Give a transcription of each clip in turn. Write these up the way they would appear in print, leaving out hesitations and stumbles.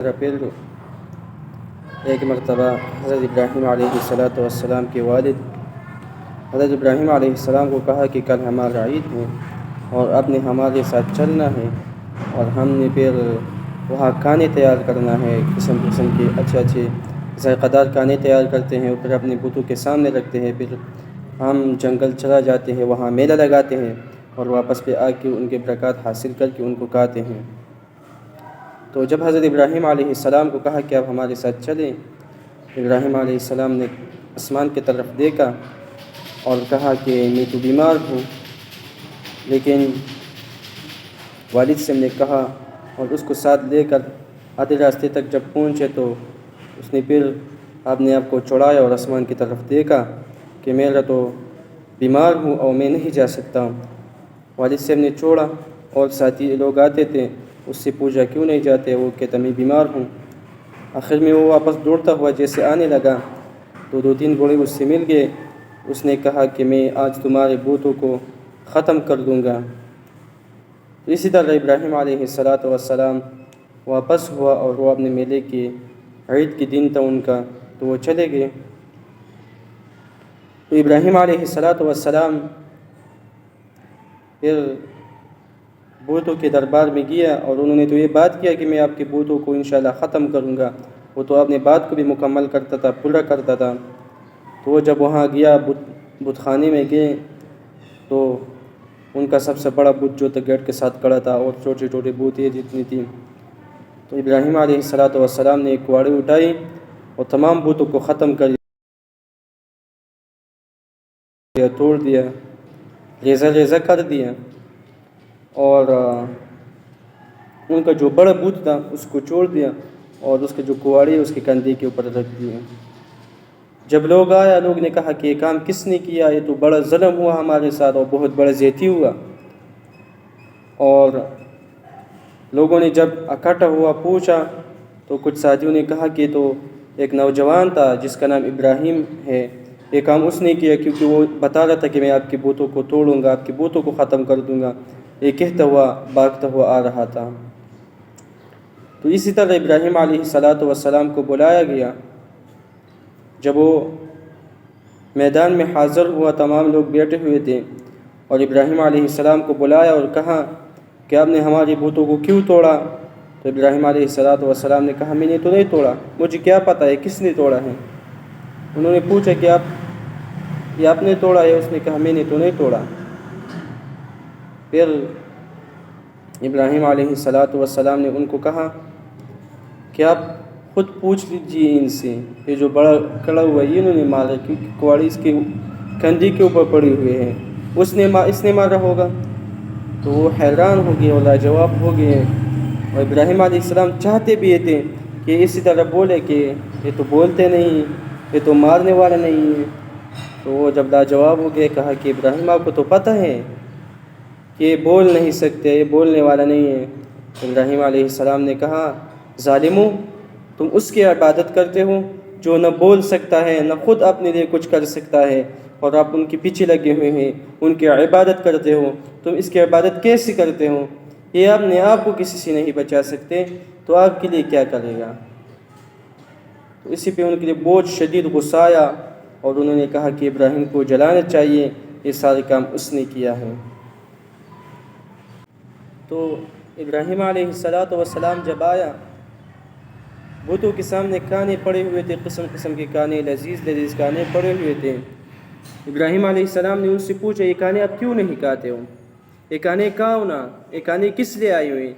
پھر ایک مرتبہ حضرت ابراہیم علیہ السلام کے والد حضرت ابراہیم علیہ السلام کو کہا کہ کل ہمارا عید ہے اور اب نے ہمارے ساتھ چلنا ہے اور ہم نے پھر وہاں کھانے تیار کرنا ہے، قسم قسم کے اچھے ذائقہ دار کھانے تیار کرتے ہیں اور پھر اپنے بتوں کے سامنے رکھتے ہیں۔ پھر ہم جنگل چلا جاتے ہیں، وہاں میلہ لگاتے ہیں اور واپس پہ آ کے ان کے برکات حاصل کر کے ان کو کھاتے ہیں۔ تو جب حضرت ابراہیم علیہ السلام کو کہا کہ آپ ہمارے ساتھ چلیں، ابراہیم علیہ السلام نے آسمان کی طرف دیکھا اور کہا کہ میں تو بیمار ہوں، لیکن والد سے نے کہا اور اس کو ساتھ لے کر آدھے راستے تک جب پہنچے تو اس نے پھر اپنے آپ کو چڑھایا اور آسمان کی طرف دیکھا کہ میرا تو بیمار ہوں اور میں نہیں جا سکتا ہوں۔ والد سے نے چھوڑا اور ساتھی لوگ آتے تھے، اس سے پوچھا کیوں نہیں جاتے، وہ کہتا میں بیمار ہوں۔ آخر میں وہ واپس دوڑتا ہوا جیسے آنے لگا تو 2-3 گھوڑے اس سے مل گئے۔ اس نے کہا کہ میں آج تمہارے بتوں کو ختم کر دوں گا۔ اسی طرح ابراہیم علیہ السلام واپس ہوا اور وہ اپنے میلے کے عید کے دن تھا ان کا، تو وہ چلے گئے۔ تو ابراہیم علیہ السلام پھر بتوں کے دربار میں گیا اور انہوں نے تو یہ بات کیا کہ میں آپ کے بتوں کو انشاءاللہ ختم کروں گا۔ وہ تو اپنے بات کو بھی مکمل کرتا تھا، پورا کرتا تھا۔ تو وہ جب وہاں گیا، بت خانے میں گئے تو ان کا سب سے بڑا بت جو تھا گیٹ کے ساتھ کھڑا تھا اور چھوٹے چھوٹے بتیں جتنی تھیں۔ تو ابراہیم علیہ السلام نے ایک کواڑی اٹھائی اور تمام بتوں کو ختم کر دیا، توڑ دیا، ریزہ کر دیا اور ان کا جو بڑا بت تھا اس کو چھوڑ دیا اور اس کے جو کواڑی اس کے کندھے کے اوپر رکھ دیا۔ جب لوگ آیا، لوگ نے کہا کہ یہ کام کس نے کیا، یہ تو بڑا ظلم ہوا ہمارے ساتھ اور بہت بڑا زیادتی ہوا۔ اور لوگوں نے جب اکٹھا ہوا پوچھا تو کچھ ساتھیوں نے کہا کہ تو ایک نوجوان تھا جس کا نام ابراہیم ہے، یہ کام اس نے کیا کیونکہ وہ بتا رہا تھا کہ میں آپ کے بتوں کو توڑوں گا، آپ کے بتوں کو ختم کر دوں گا، یہ کہتا ہوا بھاگتا ہوا آ رہا تھا۔ تو اسی طرح ابراہیم علیہ السلام کو بلایا گیا۔ جب وہ میدان میں حاضر ہوا، تمام لوگ بیٹھے ہوئے تھے اور ابراہیم علیہ السلام کو بلایا اور کہا کہ آپ نے ہماری بتوں کو کیوں توڑا؟ تو ابراہیم علیہ السلام نے کہا میں نے تو نہیں توڑا، مجھے کیا پتہ ہے کس نے توڑا ہے۔ انہوں نے پوچھا کہ آپ نے توڑا ہے؟ اس نے کہا میں نے تو نہیں توڑا۔ پھر ابراہیم علیہ السلام نے ان کو کہا کہ آپ خود پوچھ لیجئے ان سے، یہ جو بڑا کڑا ہوا ہے انہوں نے مارا کیونکہ کواڑی اس کے کندھے کے اوپر پڑی ہوئے ہیں، اس نے مارا ہوگا۔ تو وہ حیران ہو گئے اور لاجواب ہو گئے اور ابراہیم علیہ السلام چاہتے بھی تھے کہ اسی طرح بولے کہ یہ تو بولتے نہیں، یہ تو مارنے والا نہیں ہے۔ تو وہ جب لاجواب ہو گئے کہا کہ ابراہیم آپ کو تو پتہ ہے کہ یہ بول نہیں سکتے، یہ بولنے والا نہیں ہے۔ ابراہیم علیہ السلام نے کہا ظالمو، تم اس کی عبادت کرتے ہو جو نہ بول سکتا ہے نہ خود اپنے لیے کچھ کر سکتا ہے، اور آپ ان کے پیچھے لگے ہوئے ہیں، ان کی عبادت کرتے ہو۔ تم اس کی عبادت کیسے کرتے ہو؟ یہ اپنے آپ کو کسی سے نہیں بچا سکتے تو آپ کے لیے کیا کرے گا؟ تو اسی پہ ان کے لیے بہت شدید غصہ آیا اور انہوں نے کہا کہ ابراہیم کو جلانا چاہیے، یہ سارے کام اس نے کیا ہے۔ تو ابراہیم علیہ السلام جب آیا، بتوں کے سامنے کھانے پڑے ہوئے تھے، قسم قسم کے کھانے، لذیذ کھانے پڑے ہوئے تھے۔ ابراہیم علیہ السلام نے ان سے پوچھا یہ کھانے آپ کیوں نہیں کھاتے ہو؟ یہ کھانے کہاں نا، یہ کھانے کس لیے آئے ہوئے؟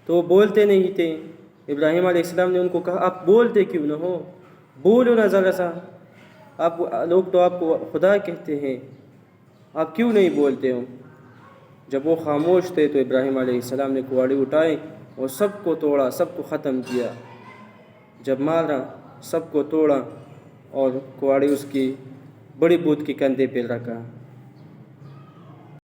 تو وہ بولتے نہیں تھے۔ ابراہیم علیہ السلام نے ان کو کہا آپ بولتے کیوں نہ ہو، بولو نا ذرا سا، لوگ تو آپ کو خدا کہتے ہیں، آپ کیوں نہیں بولتے ہو؟ جب وہ خاموش تھے تو ابراہیم علیہ السلام نے کواڑی اٹھائی اور سب کو توڑا، سب کو ختم کیا۔ جب مارا سب کو توڑا اور کواڑی اس کی بڑی بت کے کندھے پہ رکھا۔